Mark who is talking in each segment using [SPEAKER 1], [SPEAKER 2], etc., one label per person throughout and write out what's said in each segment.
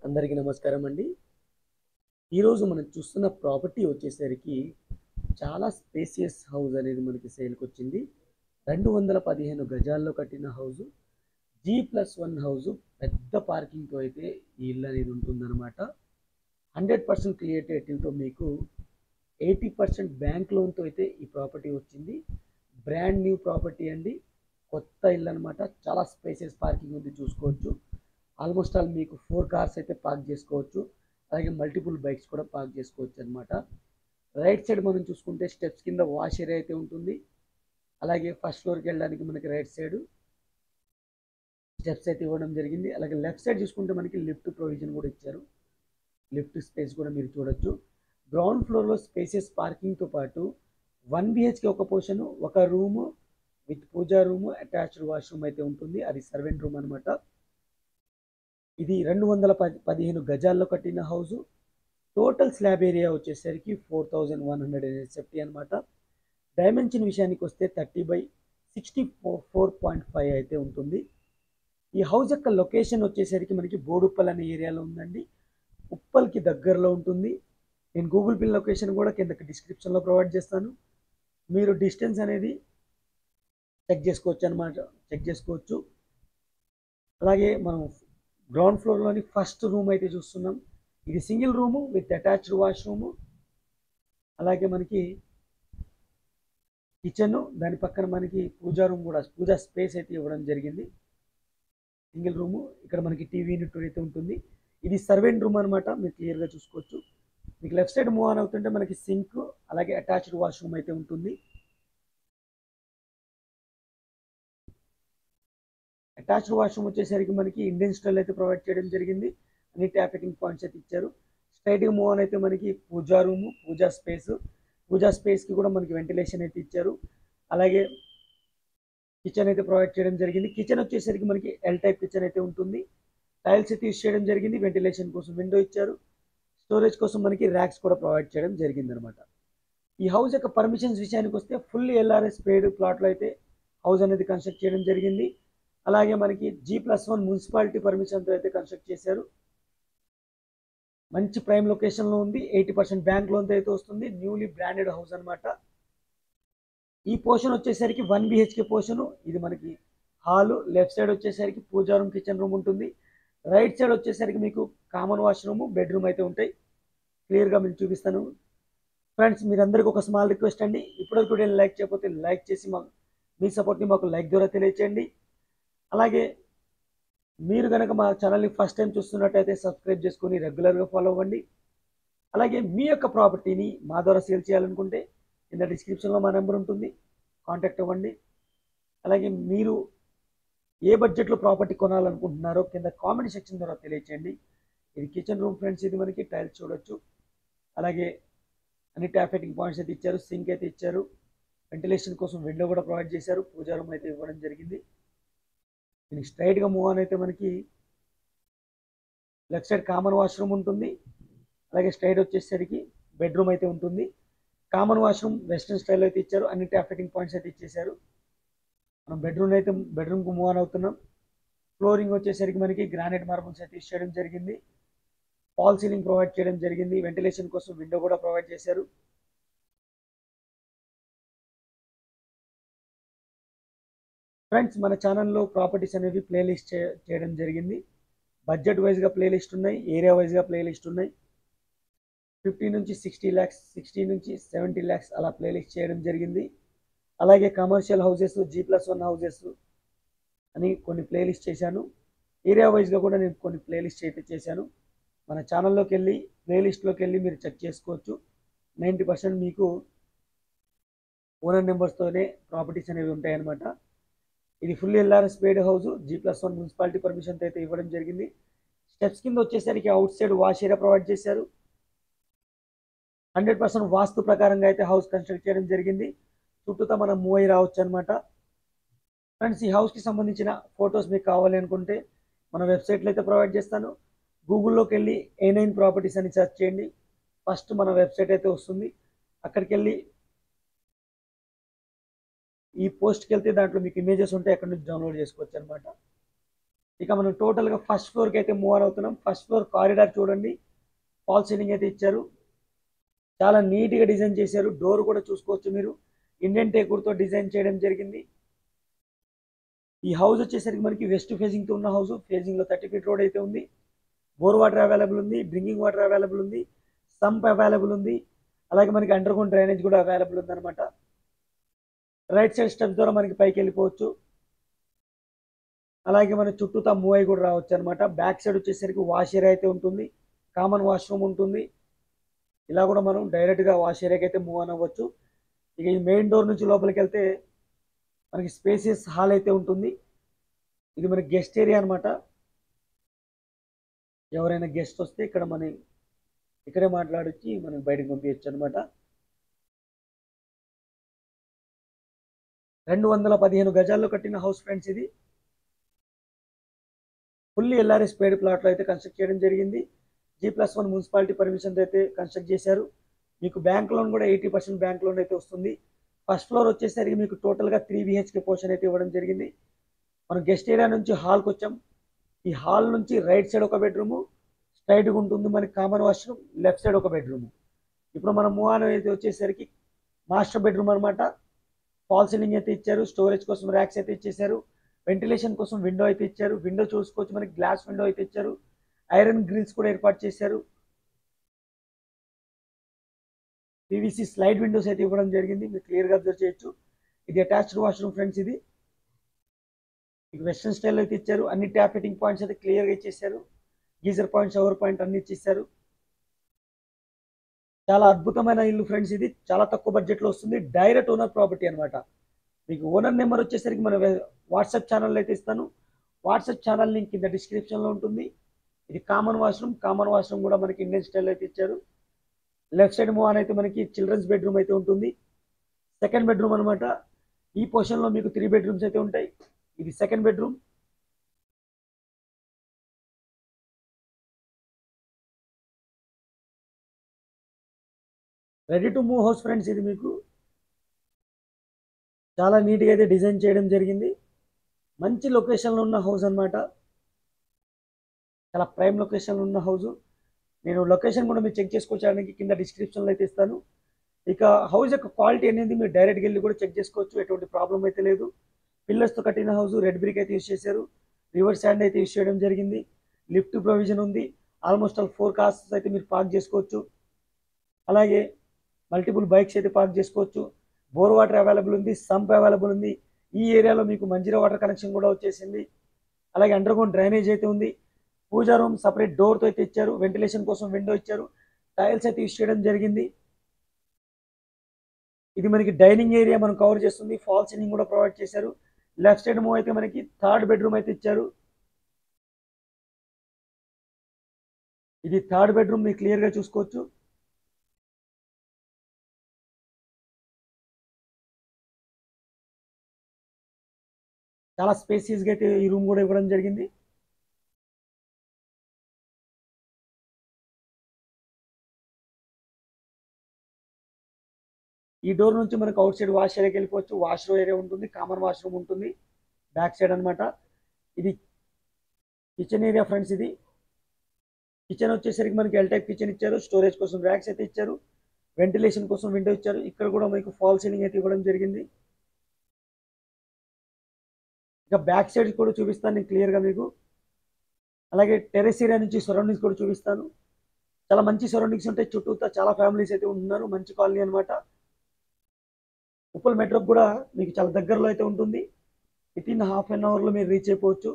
[SPEAKER 1] అందరికీ నమస్కారం అండి. ఈరోజు మనం చూస్తున్న ప్రాపర్టీ వచ్చేసరికి చాలా స్పేసియస్ హౌస్ అనేది మనకి సేల్కి వచ్చింది. 215 గజాల్లో కట్టిన హౌస్, G+1 హౌస్, పెద్ద పార్కింగ్తో అయితే ఈ ఇల్లు అనేది ఉంటుందన్నమాట. 100% క్లియర్ టైటిల్తో మీకు 80% బ్యాంక్ లోన్తో అయితే ఈ ప్రాపర్టీ వచ్చింది. బ్రాండ్ న్యూ ప్రాపర్టీ అండి, కొత్త ఇల్లు అనమాట. చాలా స్పేసియస్ పార్కింగ్ ఉంది, చూసుకోవచ్చు. ఆల్మోస్ట్ ఆల్ మీకు 4 కార్స్ అయితే పార్క్ చేసుకోవచ్చు. అలాగే మల్టిపుల్ బైక్స్ కూడా పార్క్ చేసుకోవచ్చు అనమాట. రైట్ సైడ్ మనం చూసుకుంటే స్టెప్స్ కింద వాష్ ఏరియా అయితే ఉంటుంది. అలాగే ఫస్ట్ ఫ్లోర్కి వెళ్ళడానికి మనకి రైట్ సైడ్ స్టెప్స్ అయితే ఇవ్వడం జరిగింది. అలాగే లెఫ్ట్ సైడ్ చూసుకుంటే మనకి లిఫ్ట్ ప్రొవిజన్ కూడా ఇచ్చారు. లిఫ్ట్ స్పేస్ కూడా మీరు చూడొచ్చు. గ్రౌండ్ ఫ్లోర్లో స్పేసెస్ పార్కింగ్తో పాటు 1 BHK ఒక పోర్షన్, ఒక room with puja room, attached washroom అయితే ఉంటుంది. అది సర్వెంట్ రూమ్ అనమాట. ఇది 215 గజాల్లో కట్టిన హౌస్. టోటల్ స్లాబ్ ఏరియా వచ్చేసరికి 4170 అనమాట. డైమెన్షన్ విషయానికి వస్తే 30/64.5 అయితే ఉంటుంది. ఈ హౌస్ యొక్క లొకేషన్ వచ్చేసరికి మనకి బోడుప్పల్ అనే ఏరియాలో ఉందండి. ఉప్పల్కి దగ్గరలో ఉంటుంది. నేను గూగుల్ పిన్ లొకేషన్ కూడా కిందకి డిస్క్రిప్షన్లో ప్రొవైడ్ చేస్తాను. మీరు డిస్టెన్స్ అనేది చెక్ చేసుకోవచ్చు. అలాగే మనం గ్రౌండ్ ఫ్లోర్లోని ఫస్ట్ రూమ్ అయితే చూస్తున్నాం. ఇది single room with attached washroom. అలాగే మనకి కిచెన్, దాని పక్కన మనకి పూజా రూమ్ కూడా, పూజా స్పేస్ అయితే ఇవ్వడం జరిగింది. Single room. ఇక్కడ మనకి టీవీ యూనిట్ అయితే ఉంటుంది. ఇది సర్వెంట్ రూమ్ అనమాట, మీరు క్లియర్గా చూసుకోవచ్చు. మీకు లెఫ్ట్ సైడ్ మూవ్ ఆన్ అవుతుంటే మనకి సింక్, అలాగే అటాచ్డ్ వాష్రూమ్ అయితే ఉంటుంది. అటాచ్డ్ వాష్రూమ్ వచ్చేసరికి మనకి ఇండియన్ స్టైల్ అయితే ప్రొవైడ్ చేయడం జరిగింది. అన్ని ట్యాప్ ఫిట్టింగ్ పాయింట్స్ అయితే ఇచ్చారు. స్ట్రైట్గా మూవ్ ఆన్ అయితే మనకి పూజా రూము, పూజా స్పేస్కి కూడా మనకి వెంటిలేషన్ అయితే ఇచ్చారు. అలాగే కిచెన్ అయితే ప్రొవైడ్ చేయడం జరిగింది. కిచెన్ వచ్చేసరికి మనకి ఎల్ టైప్ కిచెన్ అయితే ఉంటుంది. టైల్స్ అయితే యూస్ చేయడం జరిగింది. వెంటిలేషన్ కోసం విండో ఇచ్చారు. స్టోరేజ్ కోసం మనకి ర్యాక్స్ కూడా ప్రొవైడ్ చేయడం జరిగింది అనమాట. ఈ హౌస్ యొక్క పర్మిషన్స్ విషయానికి వస్తే ఫుల్ LRS పేడ్ ప్లాట్లో అయితే హౌస్ అనేది కన్స్ట్రక్ట్ చేయడం జరిగింది. అలాగే మనకి G+1 మున్సిపాలిటీ పర్మిషన్తో అయితే కన్స్ట్రక్ట్ చేశారు. మంచి ప్రైమ్ లొకేషన్లో ఉంది. 80% బ్యాంక్ లోన్తో అయితే వస్తుంది. న్యూలీ బ్రాండెడ్ హౌస్ అనమాట. ఈ పోర్షన్ వచ్చేసరికి 1 BHK పోర్షను. ఇది మనకి హాలు. లెఫ్ట్ సైడ్ వచ్చేసరికి పూజా రూమ్, కిచెన్ రూమ్ ఉంటుంది. రైట్ సైడ్ వచ్చేసరికి మీకు కామన్ వాష్రూమ్, బెడ్రూమ్ అయితే ఉంటాయి. క్లియర్గా మీకు చూపిస్తాను. ఫ్రెండ్స్, మీరందరికీ ఒక స్మాల్ రిక్వెస్ట్ అండి. ఇప్పటివరకు వీడియోని లైక్ చేయకపోతే లైక్ చేసి మీ సపోర్ట్ని మాకు లైక్ ద్వారా తెలియచేయండి. అలాగే మీరు కనుక మా ఛానల్ని ఫస్ట్ టైం చూస్తున్నట్టయితే సబ్స్క్రైబ్ చేసుకొని రెగ్యులర్గా ఫాలో అవ్వండి. అలాగే మీ యొక్క ప్రాపర్టీని మా ద్వారా సేల్ చేయాలనుకుంటే కింద డిస్క్రిప్షన్లో మా నెంబర్ ఉంటుంది, కాంటాక్ట్ అవ్వండి. అలాగే మీరు ఏ బడ్జెట్లో ప్రాపర్టీ కొనాలనుకుంటున్నారో కింద కామెంట్ సెక్షన్ ద్వారా తెలియచేయండి. ఇది కిచెన్ రూమ్ ఫ్రెండ్స్. ఇది మనకి టైల్స్ చూడొచ్చు. అలాగే అన్ని ట్యాప్ ఫిట్టింగ్ పాయింట్స్ అయితే ఇచ్చారు. సింక్ అయితే ఇచ్చారు. వెంటిలేషన్ కోసం విండో కూడా ప్రొవైడ్ చేశారు. పూజా రూమ్ అయితే ఇవ్వడం జరిగింది. దీనికి స్ట్రైట్గా మూవ్ ఆన్ అయితే మనకి లెఫ్ట్ సైడ్ కామన్ వాష్రూమ్ ఉంటుంది. అలాగే స్ట్రైట్ వచ్చేసరికి బెడ్రూమ్ అయితే ఉంటుంది. కామన్ వాష్రూమ్ వెస్ట్రన్ స్టైల్లో అయితే ఇచ్చారు. అన్ని ట్యాప్ ఫిట్టింగ్ పాయింట్స్ అయితే ఇచ్చేసారు. మనం బెడ్రూమ్కు మూవ్ ఆన్ అవుతున్నాం. ఫ్లోరింగ్ వచ్చేసరికి మనకి గ్రానైట్ మార్బుల్స్ అయితే చేయడం జరిగింది. ఫాల్ సీలింగ్ ప్రొవైడ్ చేయడం జరిగింది. వెంటిలేషన్ కోసం విండో కూడా ప్రొవైడ్ చేశారు. ఫ్రెండ్స్, మన ఛానల్లో ప్రాపర్టీస్ అనేవి ప్లేలిస్ట్ చేయడం జరిగింది. బడ్జెట్ వైజ్గా ప్లేలిస్ట్ ఉన్నాయి, ఏరియా వైజ్గా ప్లేలిస్ట్ ఉన్నాయి. 50 నుంచి 60 lakhs, 60 నుంచి 70 lakhs అలా ప్లేలిస్ట్ చేయడం జరిగింది. అలాగే కమర్షియల్ హౌసెస్, G+1 హౌసెస్ అని కొన్ని ప్లేలిస్ట్ చేశాను. ఏరియా వైజ్గా కూడా నేను కొన్ని ప్లేలిస్ట్ అయితే చేశాను. మన ఛానల్లోకి వెళ్ళి ప్లేలిస్ట్లోకి వెళ్ళి మీరు చెక్ చేసుకోవచ్చు. 90% మీకు ఓనర్ నెంబర్స్తోనే ప్రాపర్టీస్ అనేవి ఉంటాయన్నమాట. ఇది ఫుల్ LRS పేడ్ హౌస్. G+1 మున్సిపాలిటీ పర్మిషన్తో అయితే ఇవ్వడం జరిగింది. స్టెప్స్ కింద వచ్చేసరికి out side wash area provide చేశారు. 100% వాస్తు ప్రకారంగా అయితే హౌస్ కన్స్ట్రక్ట్ చేయడం జరిగింది. చుట్టూతో మనం మూవ్ అయ్యి రావచ్చు అనమాట. ఫ్రెండ్స్, ఈ హౌస్కి సంబంధించిన ఫొటోస్ మీకు కావాలి అనుకుంటే మన వెబ్సైట్లో అయితే ప్రొవైడ్ చేస్తాను. గూగుల్లోకి వెళ్ళి A9 ప్రాపర్టీస్ అని సెర్చ్ చేయండి. ఫస్ట్ మన వెబ్సైట్ అయితే వస్తుంది. అక్కడికి వెళ్ళి ఈ పోస్ట్కి వెళ్తే దాంట్లో మీకు ఇమేజెస్ ఉంటే అక్కడ నుంచి డౌన్లోడ్ చేసుకోవచ్చు అనమాట. ఇక మనం టోటల్గా ఫస్ట్ ఫ్లోర్కి అయితే మూవ్ ఆన్ అవుతున్నాం. ఫస్ట్ ఫ్లోర్ కారిడార్ చూడండి, ఫాల్ సీలింగ్ అయితే ఇచ్చారు, చాలా నీట్గా డిజైన్ చేశారు. డోర్ కూడా చూసుకోవచ్చు మీరు, ఇండియన్ టేకుడ్తో డిజైన్ చేయడం జరిగింది. ఈ హౌస్ వచ్చేసరికి మనకి వెస్ట్ ఫేజింగ్తో ఉన్న హౌస్, ఫేజింగ్లో 30 ఫీట్ రోడ్ అయితే ఉంది. బోర్ వాటర్ అవైలబుల్ ఉంది, డ్రింకింగ్ వాటర్ అవైలబుల్ ఉంది, సంప్ అవైలబుల్ ఉంది, అలాగే మనకి అండర్ గ్రౌండ్ డ్రైనేజ్ కూడా అవైలబుల్ ఉంది అనమాట. రైట్ సైడ్ స్టెప్స్ ద్వారా మనకి పైకి వెళ్ళిపోవచ్చు. అలాగే మన చుట్టూతా మూవ్ అయి కూడా రావచ్చు అనమాట. బ్యాక్ సైడ్ వచ్చేసరికి వాష్ ఏరియా అయితే ఉంటుంది, కామన్ వాష్రూమ్ ఉంటుంది. ఇలా కూడా మనం డైరెక్ట్గా వాష్ ఏరియాకి అయితే మూవ్ అని అవ్వచ్చు. ఇక ఈ మెయిన్ డోర్ నుంచి లోపలికి వెళ్తే మనకి స్పేసియస్ హాల్ అయితే ఉంటుంది. ఇది మనకి గెస్ట్ ఏరియా అనమాట. ఎవరైనా గెస్ట్ వస్తే ఇక్కడ మనం ఇక్కడే మాట్లాడొచ్చి మనకి బయటకు పంపించచ్చు అనమాట. 215 గజాల్లో కట్టిన హౌస్ ఫ్రెండ్స్ ఇది. ఫుల్లీ ఎల్ఆర్ఎస్ పేడ్ ప్లాట్లో అయితే కన్స్ట్రక్ట్ చేయడం జరిగింది. G+1 మున్సిపాలిటీ పర్మిషన్ అయితే కన్స్ట్రక్ట్ చేశారు. మీకు బ్యాంక్ లోన్ కూడా 80% బ్యాంక్ లోన్ అయితే వస్తుంది. ఫస్ట్ ఫ్లోర్ వచ్చేసరికి మీకు టోటల్గా 3 BHK పోర్షన్ అయితే ఇవ్వడం జరిగింది. మనం గెస్ట్ ఏరియా నుంచి హాల్కి వచ్చాం. ఈ హాల్ నుంచి రైట్ సైడ్ ఒక బెడ్రూము స్ట్రైట్గా ఉంటుంది, మనకి కామన్ వాష్రూమ్, లెఫ్ట్ సైడ్ ఒక బెడ్రూమ్. ఇప్పుడు మనం మూవ్ ఆన్ అయితే వచ్చేసరికి మాస్టర్ బెడ్రూమ్ అనమాట. ఫాల్ సీలింగ్ అయితే ఇచ్చారు, స్టోరేజ్ కోసం ర్యాక్స్ అయితే ఇచ్చేసారు, వెంటిలేషన్ కోసం విండో అయితే ఇచ్చారు. విండో చూసుకోవచ్చు, మనకి గ్లాస్ విండో అయితే ఇచ్చారు, ఐరన్ గ్రిల్స్ కూడా ఏర్పాటు చేశారు. PVC స్లైడ్ విండోస్ అయితే ఇవ్వడం జరిగింది, మీరు క్లియర్గా అబ్జర్వ్ చేయొచ్చు. ఇది అటాచ్డ్ వాష్రూమ్ ఫ్రెండ్స్. ఇది మీకు వెస్ట్రన్ స్టైల్ అయితే ఇచ్చారు. అన్ని ట్యాప్ ఫిట్టింగ్ పాయింట్స్ అయితే క్లియర్గా ఇచ్చేసారు. గీజర్ పాయింట్, షవర్ పాయింట్ అన్ని ఇచ్చేసారు. చాలా అద్భుతమైన ఇల్లు ఫ్రెండ్స్. ఇది చాలా తక్కువ బడ్జెట్లో వస్తుంది, డైరెక్ట్ ఓనర్ ప్రాపర్టీ అనమాట. మీకు ఓనర్ నెంబర్ వచ్చేసరికి మన వాట్సాప్ ఛానల్ అయితే ఇస్తాను. వాట్సాప్ ఛానల్ లింక్ కింద డిస్క్రిప్షన్లో ఉంటుంది. ఇది కామన్ వాష్రూమ్ కూడా మనకి ఇండియన్ స్టైల్ అయితే ఇచ్చారు. లెఫ్ట్ సైడ్ మూవ్ ఆన్ అయితే మనకి చిల్డ్రన్స్ బెడ్రూమ్ అయితే ఉంటుంది, సెకండ్ బెడ్రూమ్ అనమాట. ఈ పొజిషన్లో మీకు 3 బెడ్రూమ్స్ అయితే ఉంటాయి. ఇది second bedroom. Ready to move house friends. ఇది మీకు చాలా నీట్గా అయితే డిజైన్ చేయడం జరిగింది. మంచి లొకేషన్లో ఉన్న హౌస్ అనమాట, చాలా ప్రైమ్ లొకేషన్లో ఉన్న హౌస్. నేను లొకేషన్ కూడా మీరు చెక్ చేసుకోవడానికి కింద డిస్క్రిప్షన్లో అయితే ఇస్తాను. ఇక హౌస్ యొక్క క్వాలిటీ అనేది మీరు డైరెక్ట్గా వెళ్ళి కూడా చెక్ చేసుకోవచ్చు, ఎటువంటి ప్రాబ్లం అయితే లేదు. పిల్లర్స్తో కట్టిన హౌస్, రెడ్ బ్రిక్ అయితే యూస్ చేశారు, రివర్ శాండ్ అయితే యూస్ చేయడం జరిగింది, లిఫ్ట్ ప్రొవిజన్ ఉంది. ఆల్మోస్ట్ ఆల్ 4 కార్స్ అయితే మీరు పార్క్ చేసుకోవచ్చు, అలాగే మల్టిపుల్ బైక్స్ అయితే పార్క్ చేసుకోవచ్చు. బోర్ వాటర్ అవైలబుల్ ఉంది, సంప్ అవైలబుల్ ఉంది. ఈ ఏరియాలో మీకు మంజీరా వాటర్ కనెక్షన్ కూడా వచ్చేసింది. అలాగే అండర్ గ్రౌండ్ డ్రైనేజ్ అయితే ఉంది. పూజా రూమ్ సపరేట్ డోర్తో అయితే ఇచ్చారు, వెంటిలేషన్ కోసం విండో ఇచ్చారు, టైల్స్ అయితే యూస్ చేయడం జరిగింది. ఇది మనకి డైనింగ్ ఏరియా మనం కవర్ చేస్తుంది, ఫాల్ సీలింగ్ కూడా ప్రొవైడ్ చేశారు. లెఫ్ట్ సైడ్ మూవ్ అయితే మనకి థర్డ్ బెడ్రూమ్ అయితే ఇచ్చారు. ఇది థర్డ్ బెడ్రూమ్, మీరు క్లియర్గా చూసుకోవచ్చు. చాలా స్పేసియస్గా అయితే ఈ రూమ్ కూడా ఇవ్వడం జరిగింది. ఈ డోర్ నుంచి మనకు అవుట్ సైడ్ వాష్ ఏరియాకి వెళ్ళిపోవచ్చు. వాష్రూమ్ ఏరియా ఉంటుంది, కామన్ వాష్రూమ్ ఉంటుంది బ్యాక్ సైడ్ అనమాట. ఇది కిచెన్ ఏరియా ఫ్రెండ్స్. ఇది కిచెన్ వచ్చేసరికి మనకి ఎల్ టైప్ కిచెన్ ఇచ్చారు, స్టోరేజ్ కోసం ర్యాక్స్ అయితే ఇచ్చారు, వెంటిలేషన్ కోసం విండో ఇచ్చారు. ఇక్కడ కూడా మీకు ఫాల్ సీలింగ్ అయితే ఇవ్వడం జరిగింది. ఇక బ్యాక్ సైడ్ కూడా చూపిస్తాను నేను క్లియర్గా మీకు. అలాగే టెరెస్ ఏరియా నుంచి సరౌండింగ్స్ కూడా చూపిస్తాను. చాలా మంచి సరౌండింగ్స్ ఉంటాయి, చుట్టూతా చాలా ఫ్యామిలీస్ అయితే ఉంటున్నారు, మంచి కాలనీ అనమాట. ఉప్పల్ మెట్రోకి కూడా మీకు చాలా దగ్గరలో అయితే ఉంటుంది, వితిన్ హాఫ్ అన్ అవర్లో మీరు రీచ్ అయిపోవచ్చు.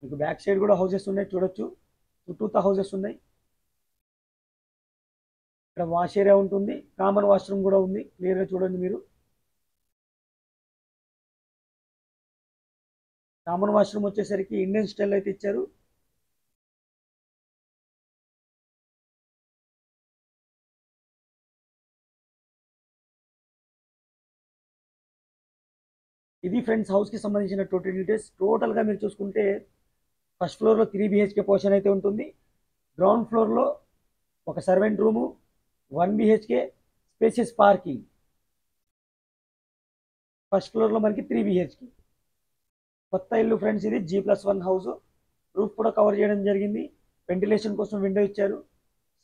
[SPEAKER 1] మీకు బ్యాక్ సైడ్ కూడా హౌసెస్ ఉన్నాయి, చూడొచ్చు, చుట్టూతా హౌసెస్ ఉన్నాయి. ఇక్కడ వాష్ ఏరియా ఉంటుంది, కామన్ వాష్రూమ్ కూడా ఉంది, క్లియర్గా చూడండి మీరు. కామన్ వాష్రూమ్ వచ్చేసరికి ఇండియన్ స్టైల్ అయితే ఇచ్చారు. ఇది ఫ్రెండ్స్ హౌస్కి సంబంధించిన టోటల్ డీటెయిల్స్. టోటల్గా మీరు చూసుకుంటే ఫస్ట్ ఫ్లోర్లో 3 BHK పోర్షన్ అయితే ఉంటుంది. గ్రౌండ్ ఫ్లోర్లో ఒక servant room, 1 BHK spacious parking, first ఫ్లోర్లో మనకి 3 BHK కొత్త ఇల్లు ఫ్రెండ్స్. ఇది G+1 హౌస్. రూఫ్ కూడా కవర్ చేయడం జరిగింది. వెంటిలేషన్ కోసం విండో ఇచ్చారు.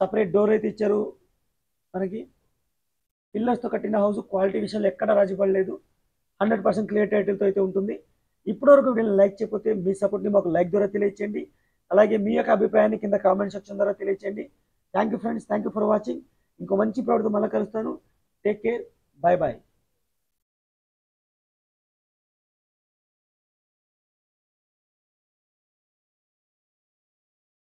[SPEAKER 1] సపరేట్ డోర్ అయితే ఇచ్చారు. మనకి పిల్లర్స్తో కట్టిన హౌస్. క్వాలిటీ విషయంలో ఎక్కడ రాజీ పడలేదు. 100% క్లియర్ టైటిల్తో అయితే ఉంటుంది. ఇప్పటివరకు వీళ్ళని లైక్ చేయకపోతే మీ సపోర్ట్ని మాకు లైక్ ద్వారా తెలియచేయండి. అలాగే మీ యొక్క అభిప్రాయాన్ని కింద కామెంట్ సెక్షన్ ద్వారా తెలియచేయండి. Thank you friends, thank you for watching. ఇంకో మంచి ప్రోడక్ట్తో మళ్ళీ కలుస్తాను. Take care, bye bye.